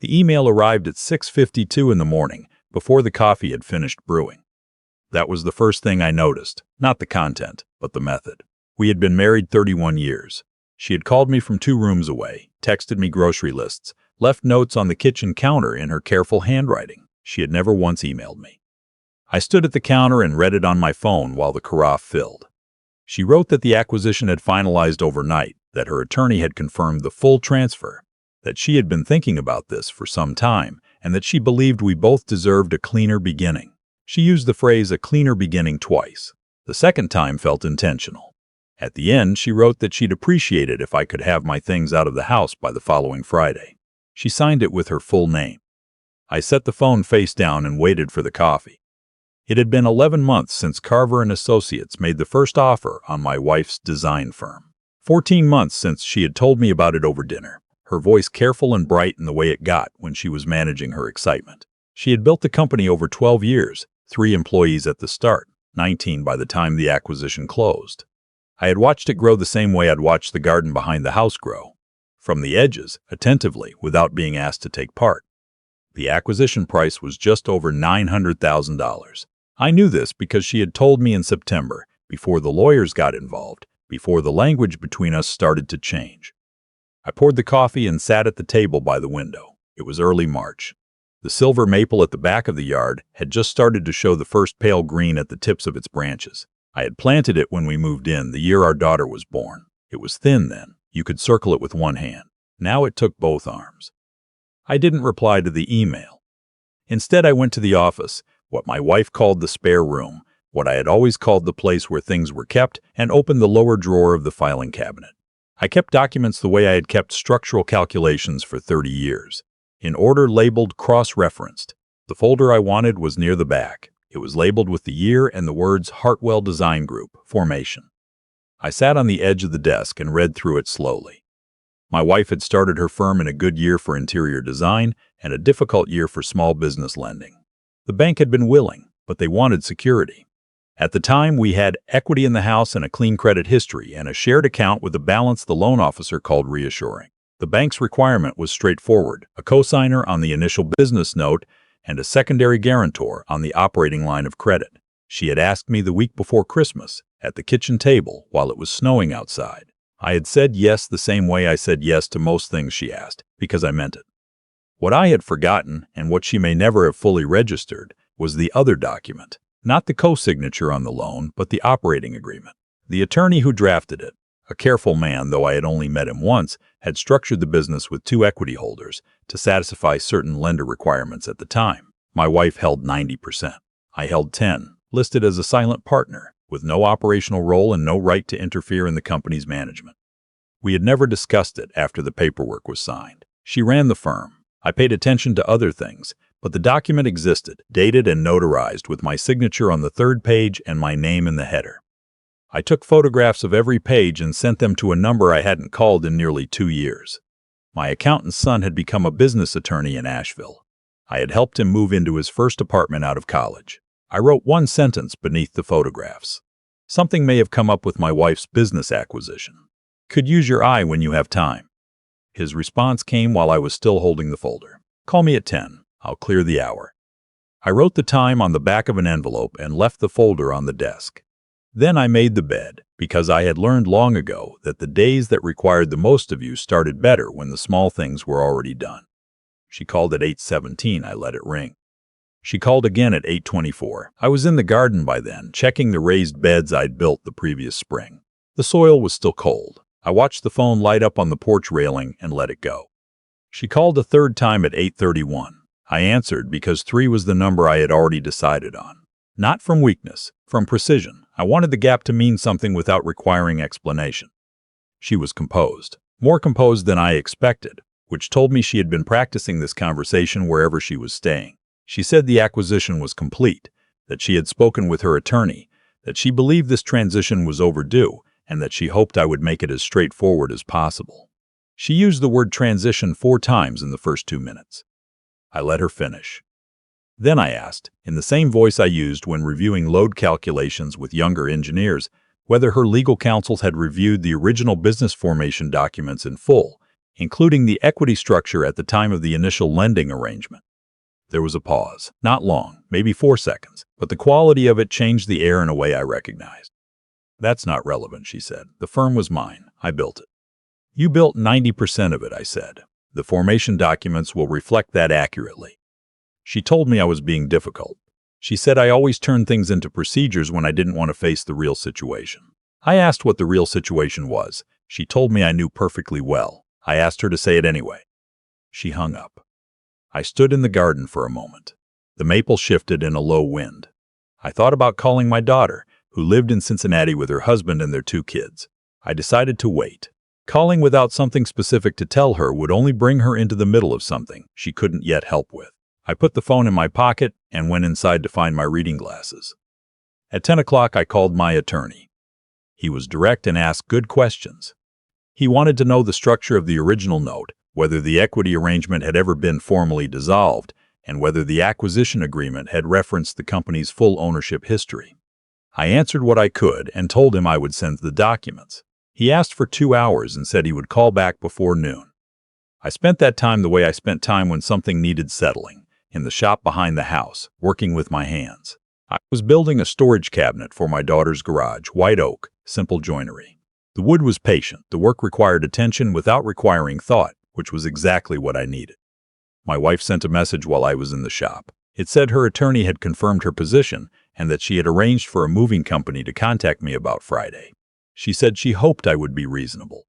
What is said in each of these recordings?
The email arrived at 6:52 in the morning, before the coffee had finished brewing. That was the first thing I noticed, not the content, but the method. We had been married 31 years. She had called me from 2 rooms away, texted me grocery lists, left notes on the kitchen counter in her careful handwriting. She had never once emailed me. I stood at the counter and read it on my phone while the carafe filled. She wrote that the acquisition had finalized overnight, that her attorney had confirmed the full transfer, that she had been thinking about this for some time, and that she believed we both deserved a cleaner beginning. She used the phrase "a cleaner beginning" twice. The second time felt intentional. At the end, she wrote that she'd appreciate it if I could have my things out of the house by the following Friday. She signed it with her full name. I set the phone face down and waited for the coffee. It had been 11 months since Carver & Associates made the first offer on my wife's design firm. 14 months since she had told me about it over dinner, her voice careful and bright in the way it got when she was managing her excitement. She had built the company over 12 years, 3 employees at the start, 19 by the time the acquisition closed. I had watched it grow the same way I'd watched the garden behind the house grow, from the edges, attentively, without being asked to take part. The acquisition price was just over $900,000. I knew this because she had told me in September, before the lawyers got involved, before the language between us started to change. I poured the coffee and sat at the table by the window. It was early March. The silver maple at the back of the yard had just started to show the first pale green at the tips of its branches. I had planted it when we moved in, the year our daughter was born. It was thin then. You could circle it with one hand. Now it took both arms. I didn't reply to the email. Instead, I went to the office, what my wife called the spare room, what I had always called the place where things were kept, and opened the lower drawer of the filing cabinet. I kept documents the way I had kept structural calculations for 30 years, in order labeled cross-referenced. The folder I wanted was near the back. It was labeled with the year and the words Hartwell Design Group, Formation. I sat on the edge of the desk and read through it slowly. My wife had started her firm in a good year for interior design and a difficult year for small business lending. The bank had been willing, but they wanted security. At the time, we had equity in the house and a clean credit history and a shared account with a balance the loan officer called reassuring. The bank's requirement was straightforward: a cosigner on the initial business note and a secondary guarantor on the operating line of credit. She had asked me the week before Christmas, at the kitchen table, while it was snowing outside. I had said yes the same way I said yes to most things she asked, because I meant it. What I had forgotten, and what she may never have fully registered, was the other document. Not the co-signature on the loan, but the operating agreement. The attorney who drafted it, a careful man, though I had only met him once, had structured the business with 2 equity holders to satisfy certain lender requirements at the time. My wife held 90%. I held 10%, listed as a silent partner, with no operational role and no right to interfere in the company's management. We had never discussed it after the paperwork was signed. She ran the firm. I paid attention to other things, but the document existed, dated and notarized, with my signature on the 3rd page and my name in the header. I took photographs of every page and sent them to a number I hadn't called in nearly 2 years. My accountant's son had become a business attorney in Asheville. I had helped him move into his first apartment out of college. I wrote one sentence beneath the photographs. Something may have come up with my wife's business acquisition. Could use your eye when you have time. His response came while I was still holding the folder. Call me at 10. I'll clear the hour. I wrote the time on the back of an envelope and left the folder on the desk. Then I made the bed, because I had learned long ago that the days that required the most of you started better when the small things were already done. She called at 8:17. I let it ring. She called again at 8:24. I was in the garden by then, checking the raised beds I'd built the previous spring. The soil was still cold. I watched the phone light up on the porch railing and let it go. She called a 3rd time at 8:31. I answered because 3 was the number I had already decided on. Not from weakness, from precision. I wanted the gap to mean something without requiring explanation. She was composed, more composed than I expected, which told me she had been practicing this conversation wherever she was staying. She said the acquisition was complete, that she had spoken with her attorney, that she believed this transition was overdue, and that she hoped I would make it as straightforward as possible. She used the word transition 4 times in the first 2 minutes. I let her finish. Then I asked, in the same voice I used when reviewing load calculations with younger engineers, whether her legal counsel had reviewed the original business formation documents in full including the equity structure at the time of the initial lending arrangement. There was a pause, not long, maybe 4 seconds, but the quality of it changed the air in a way I recognized. "That's not relevant," she said. "The firm was mine. I built it." "You built 90% of it," I said. "The formation documents will reflect that accurately." She told me I was being difficult. She said I always turned things into procedures when I didn't want to face the real situation. I asked what the real situation was. She told me I knew perfectly well. I asked her to say it anyway. She hung up. I stood in the garden for a moment. The maple shifted in a low wind. I thought about calling my daughter, who lived in Cincinnati with her husband and their 2 kids. I decided to wait. Calling without something specific to tell her would only bring her into the middle of something she couldn't yet help with. I put the phone in my pocket and went inside to find my reading glasses. At 10 o'clock, I called my attorney. He was direct and asked good questions. He wanted to know the structure of the original note, whether the equity arrangement had ever been formally dissolved, and whether the acquisition agreement had referenced the company's full ownership history. I answered what I could and told him I would send the documents. He asked for 2 hours and said he would call back before noon. I spent that time the way I spent time when something needed settling, in the shop behind the house, working with my hands. I was building a storage cabinet for my daughter's garage, white oak, simple joinery. The wood was patient, the work required attention without requiring thought, which was exactly what I needed. My wife sent a message while I was in the shop. It said her attorney had confirmed her position and that she had arranged for a moving company to contact me about Friday. She said she hoped I would be reasonable.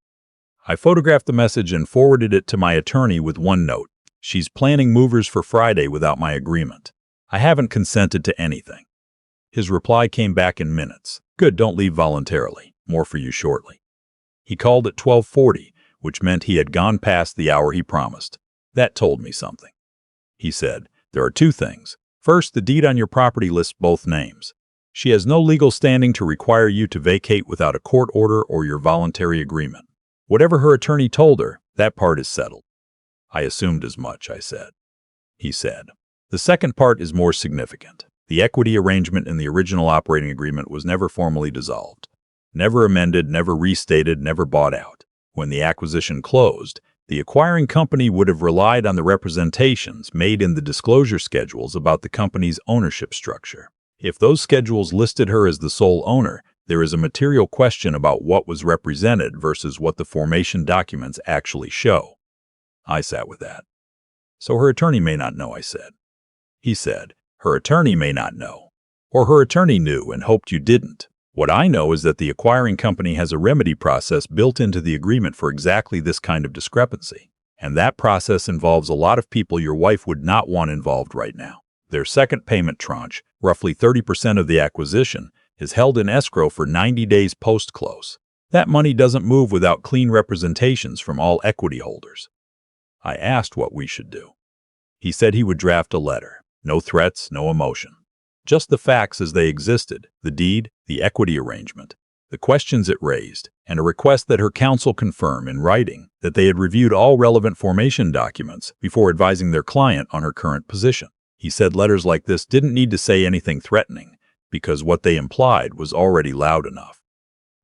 I photographed the message and forwarded it to my attorney with one note. "She's planning movers for Friday without my agreement. I haven't consented to anything." His reply came back in minutes. "Good, don't leave voluntarily. More for you shortly." He called at 12:40, which meant he had gone past the hour he promised. That told me something. He said, "There are 2 things. First, the deed on your property lists both names. She has no legal standing to require you to vacate without a court order or your voluntary agreement. Whatever her attorney told her, that part is settled." "I assumed as much," I said. He said, "The second part is more significant. The equity arrangement in the original operating agreement was never formally dissolved. Never amended, never restated, never bought out. When the acquisition closed, the acquiring company would have relied on the representations made in the disclosure schedules about the company's ownership structure. If those schedules listed her as the sole owner, there is a material question about what was represented versus what the formation documents actually show." I sat with that. "So her attorney may not know," I said. He said, "Her attorney may not know. Or her attorney knew and hoped you didn't. What I know is that the acquiring company has a remedy process built into the agreement for exactly this kind of discrepancy. And that process involves a lot of people your wife would not want involved right now. Their second payment tranche, roughly 30% of the acquisition, is held in escrow for 90 days post-close. That money doesn't move without clean representations from all equity holders." I asked what we should do. He said he would draft a letter. No threats, no emotion. Just the facts as they existed, the deed, the equity arrangement, the questions it raised, and a request that her counsel confirm in writing that they had reviewed all relevant formation documents before advising their client on her current position. He said letters like this didn't need to say anything threatening, because what they implied was already loud enough.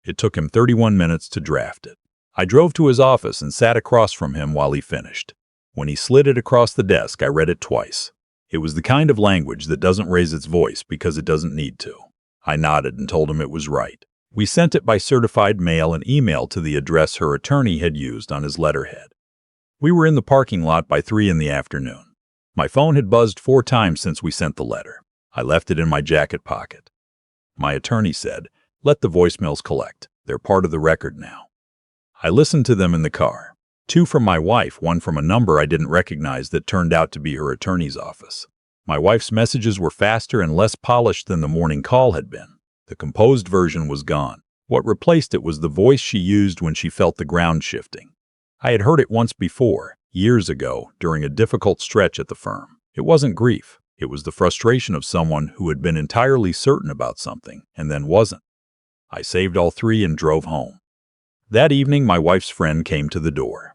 It took him 31 minutes to draft it. I drove to his office and sat across from him while he finished. When he slid it across the desk, I read it twice. It was the kind of language that doesn't raise its voice because it doesn't need to. I nodded and told him it was right. We sent it by certified mail and email to the address her attorney had used on his letterhead. We were in the parking lot by 3 in the afternoon. My phone had buzzed 4 times since we sent the letter. I left it in my jacket pocket. My attorney said, "Let the voicemails collect. They're part of the record now." I listened to them in the car. 2 from my wife, 1 from a number I didn't recognize that turned out to be her attorney's office. My wife's messages were faster and less polished than the morning call had been. The composed version was gone. What replaced it was the voice she used when she felt the ground shifting. I had heard it once before, years ago, during a difficult stretch at the firm. It wasn't grief. It was the frustration of someone who had been entirely certain about something and then wasn't. I saved all 3 and drove home. That evening, my wife's friend came to the door.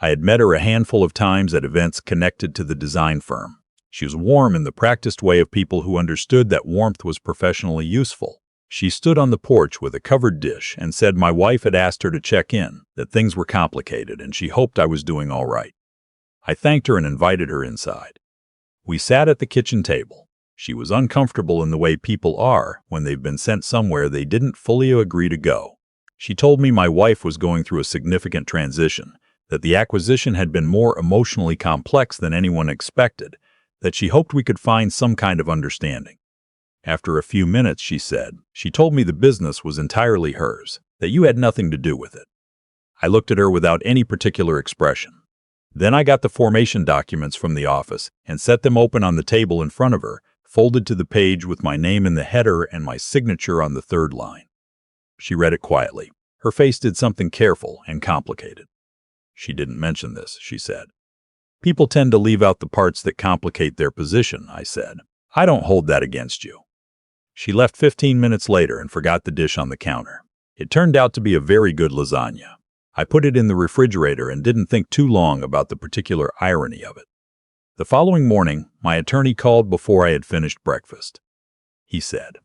I had met her a handful of times at events connected to the design firm. She was warm in the practiced way of people who understood that warmth was professionally useful. She stood on the porch with a covered dish and said my wife had asked her to check in, that things were complicated and she hoped I was doing all right. I thanked her and invited her inside. We sat at the kitchen table. She was uncomfortable in the way people are when they've been sent somewhere they didn't fully agree to go. She told me my wife was going through a significant transition, that the acquisition had been more emotionally complex than anyone expected, that she hoped we could find some kind of understanding. After a few minutes, she said, she told me the business was entirely hers, that you had nothing to do with it. I looked at her without any particular expression. Then I got the formation documents from the office and set them open on the table in front of her, folded to the page with my name in the header and my signature on the third line. She read it quietly. Her face did something careful and complicated. She didn't mention this, she said. People tend to leave out the parts that complicate their position, I said. I don't hold that against you. She left 15 minutes later and forgot the dish on the counter. It turned out to be a very good lasagna. I put it in the refrigerator and didn't think too long about the particular irony of it. The following morning, my attorney called before I had finished breakfast. He said,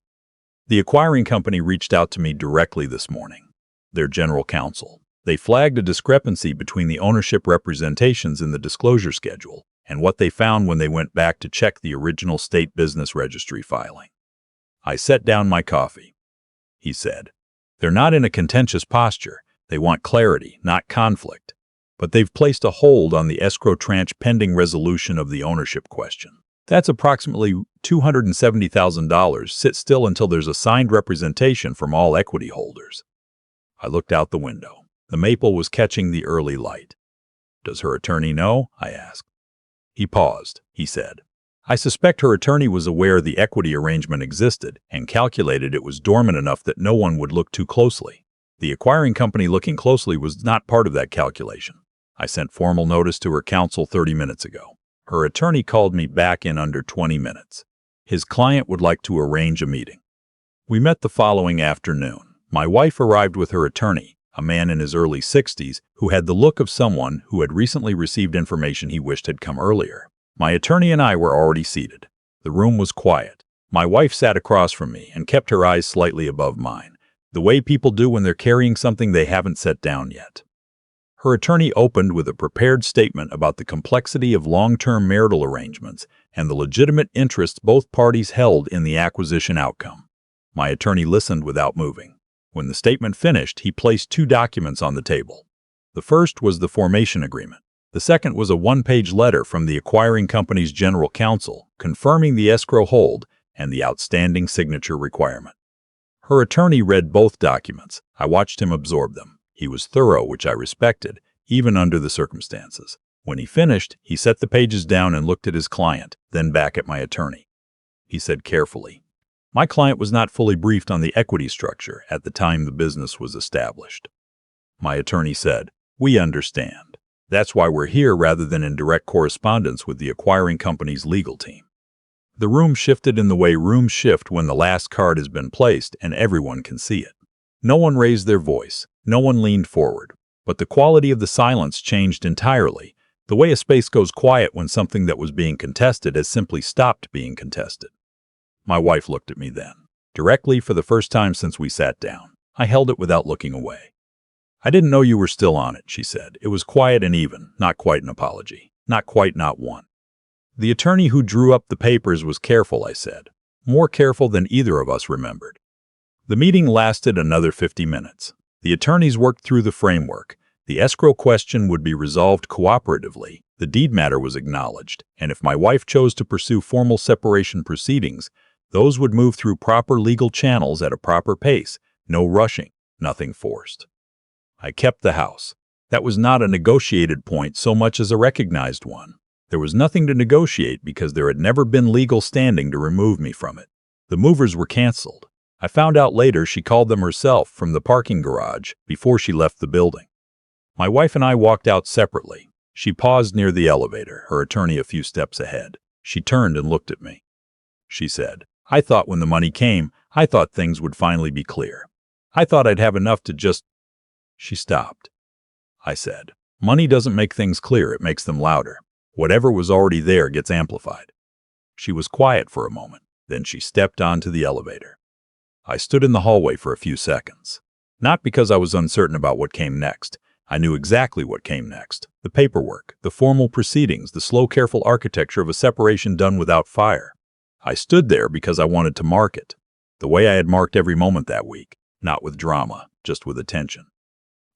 "The acquiring company reached out to me directly this morning. Their general counsel. They flagged a discrepancy between the ownership representations in the disclosure schedule and what they found when they went back to check the original state business registry filing." I set down my coffee. He said, "They're not in a contentious posture. They want clarity, not conflict. But they've placed a hold on the escrow tranche pending resolution of the ownership question. That's approximately $270,000. Sit still until there's a signed representation from all equity holders." I looked out the window. The maple was catching the early light. "Does her attorney know?" I asked. He paused. He said, "I suspect her attorney was aware the equity arrangement existed and calculated it was dormant enough that no one would look too closely. The acquiring company looking closely was not part of that calculation. I sent formal notice to her counsel 30 minutes ago. Her attorney called me back in under 20 minutes. His client would like to arrange a meeting." We met the following afternoon. My wife arrived with her attorney, a man in his early 60s who had the look of someone who had recently received information he wished had come earlier. My attorney and I were already seated. The room was quiet. My wife sat across from me and kept her eyes slightly above mine, the way people do when they're carrying something they haven't set down yet. Her attorney opened with a prepared statement about the complexity of long-term marital arrangements and the legitimate interests both parties held in the acquisition outcome. My attorney listened without moving. When the statement finished, he placed 2 documents on the table. The first was the formation agreement. The second was a 1-page letter from the acquiring company's general counsel confirming the escrow hold and the outstanding signature requirement. Her attorney read both documents. I watched him absorb them. He was thorough, which I respected, even under the circumstances. When he finished, he set the pages down and looked at his client, then back at my attorney. He said carefully, "My client was not fully briefed on the equity structure at the time the business was established." My attorney said, "We understand. That's why we're here rather than in direct correspondence with the acquiring company's legal team." The room shifted in the way rooms shift when the last card has been placed and everyone can see it. No one raised their voice. No one leaned forward. But the quality of the silence changed entirely, the way a space goes quiet when something that was being contested has simply stopped being contested. My wife looked at me then, directly for the first time since we sat down. I held it without looking away. "I didn't know you were still on it," she said. "It was quiet and even, not quite an apology. Not quite, not one." "The attorney who drew up the papers was careful," I said. "More careful than either of us remembered." The meeting lasted another 50 minutes. The attorneys worked through the framework. The escrow question would be resolved cooperatively. The deed matter was acknowledged, and if my wife chose to pursue formal separation proceedings, those would move through proper legal channels at a proper pace. No rushing, nothing forced. I kept the house. That was not a negotiated point so much as a recognized one. There was nothing to negotiate because there had never been legal standing to remove me from it. The movers were canceled. I found out later she called them herself from the parking garage before she left the building. My wife and I walked out separately. She paused near the elevator, her attorney a few steps ahead. She turned and looked at me. She said, "I thought when the money came, I thought things would finally be clear. I thought I'd have enough to just—" She stopped. I said, "Money doesn't make things clear, it makes them louder. Whatever was already there gets amplified." She was quiet for a moment. Then she stepped onto the elevator. I stood in the hallway for a few seconds. Not because I was uncertain about what came next. I knew exactly what came next. The paperwork, the formal proceedings, the slow, careful architecture of a separation done without fire. I stood there because I wanted to mark it, the way I had marked every moment that week, not with drama, just with attention.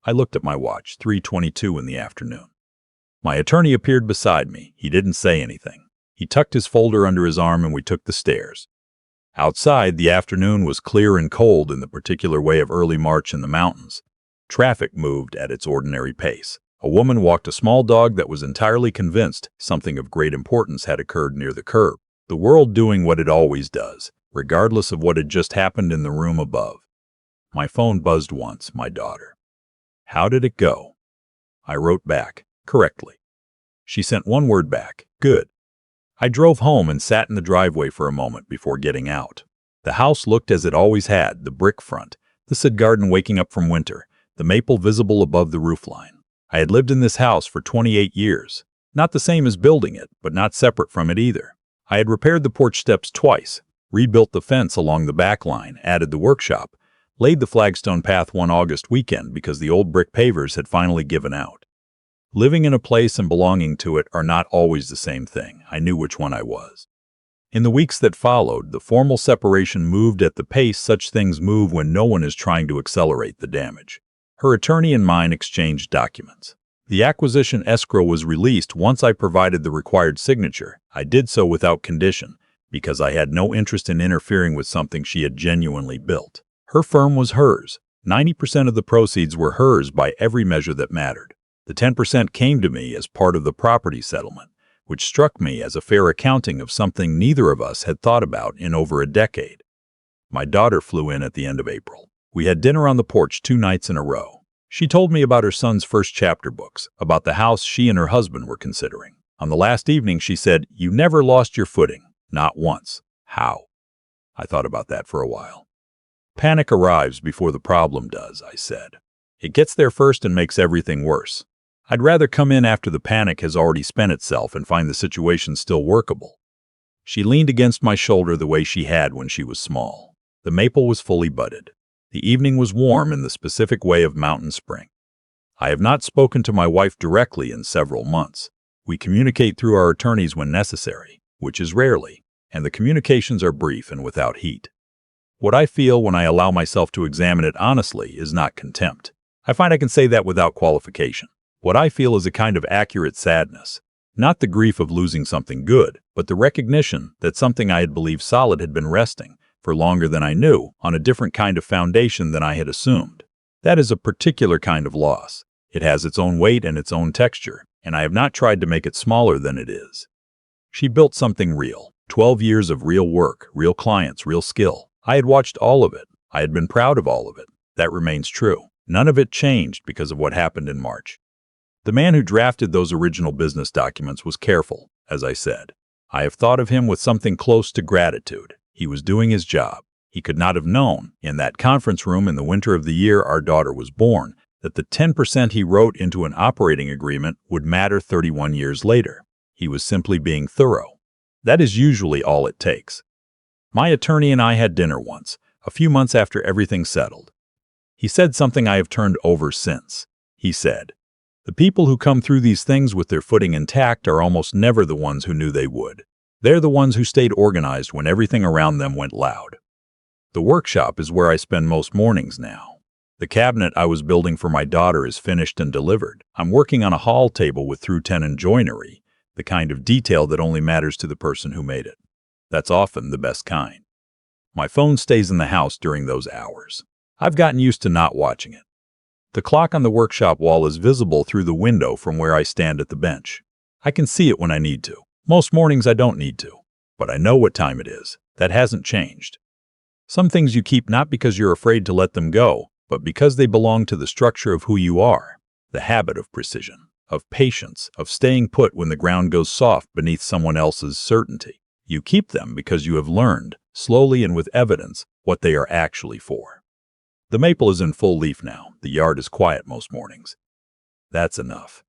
I looked at my watch, 3:22 in the afternoon. My attorney appeared beside me. He didn't say anything. He tucked his folder under his arm and we took the stairs. Outside, the afternoon was clear and cold in the particular way of early March in the mountains. Traffic moved at its ordinary pace. A woman walked a small dog that was entirely convinced something of great importance had occurred near the curb. The world doing what it always does, regardless of what had just happened in the room above. My phone buzzed once, my daughter. How did it go? I wrote back, correctly. She sent one word back, good. I drove home and sat in the driveway for a moment before getting out. The house looked as it always had, the brick front, the said garden waking up from winter, the maple visible above the roofline. I had lived in this house for 28 years. Not the same as building it, but not separate from it either. I had repaired the porch steps twice, rebuilt the fence along the back line, added the workshop, laid the flagstone path one August weekend because the old brick pavers had finally given out. Living in a place and belonging to it are not always the same thing. I knew which one I was. In the weeks that followed, the formal separation moved at the pace such things move when no one is trying to accelerate the damage. Her attorney and mine exchanged documents. The acquisition escrow was released once I provided the required signature. I did so without condition, because I had no interest in interfering with something she had genuinely built. Her firm was hers. 90% of the proceeds were hers by every measure that mattered. The 10% came to me as part of the property settlement, which struck me as a fair accounting of something neither of us had thought about in over a decade. My daughter flew in at the end of April. We had dinner on the porch 2 nights in a row. She told me about her son's first chapter books, about the house she and her husband were considering. On the last evening, she said, "You never lost your footing. Not once. How?" I thought about that for a while. Panic arrives before the problem does, I said. It gets there first and makes everything worse. I'd rather come in after the panic has already spent itself and find the situation still workable. She leaned against my shoulder the way she had when she was small. The maple was fully budded. The evening was warm in the specific way of mountain spring. I have not spoken to my wife directly in several months. We communicate through our attorneys when necessary, which is rarely, and the communications are brief and without heat. What I feel when I allow myself to examine it honestly is not contempt. I find I can say that without qualification. What I feel is a kind of accurate sadness. Not the grief of losing something good, but the recognition that something I had believed solid had been resting, for longer than I knew, on a different kind of foundation than I had assumed. That is a particular kind of loss. It has its own weight and its own texture, and I have not tried to make it smaller than it is. She built something real. 12 years of real work, real clients, real skill. I had watched all of it. I had been proud of all of it. That remains true. None of it changed because of what happened in March. The man who drafted those original business documents was careful, as I said. I have thought of him with something close to gratitude. He was doing his job. He could not have known, in that conference room in the winter of the year our daughter was born, that the 10% he wrote into an operating agreement would matter 31 years later. He was simply being thorough. That is usually all it takes. My attorney and I had dinner once, a few months after everything settled. He said something I have turned over since. He said, "The people who come through these things with their footing intact are almost never the ones who knew they would. They're the ones who stayed organized when everything around them went loud." The workshop is where I spend most mornings now. The cabinet I was building for my daughter is finished and delivered. I'm working on a hall table with through-tenon joinery, the kind of detail that only matters to the person who made it. That's often the best kind. My phone stays in the house during those hours. I've gotten used to not watching it. The clock on the workshop wall is visible through the window from where I stand at the bench. I can see it when I need to. Most mornings I don't need to, but I know what time it is. That hasn't changed. Some things you keep not because you're afraid to let them go, but because they belong to the structure of who you are. The habit of precision, of patience, of staying put when the ground goes soft beneath someone else's certainty. You keep them because you have learned, slowly and with evidence, what they are actually for. The maple is in full leaf now. The yard is quiet most mornings. That's enough.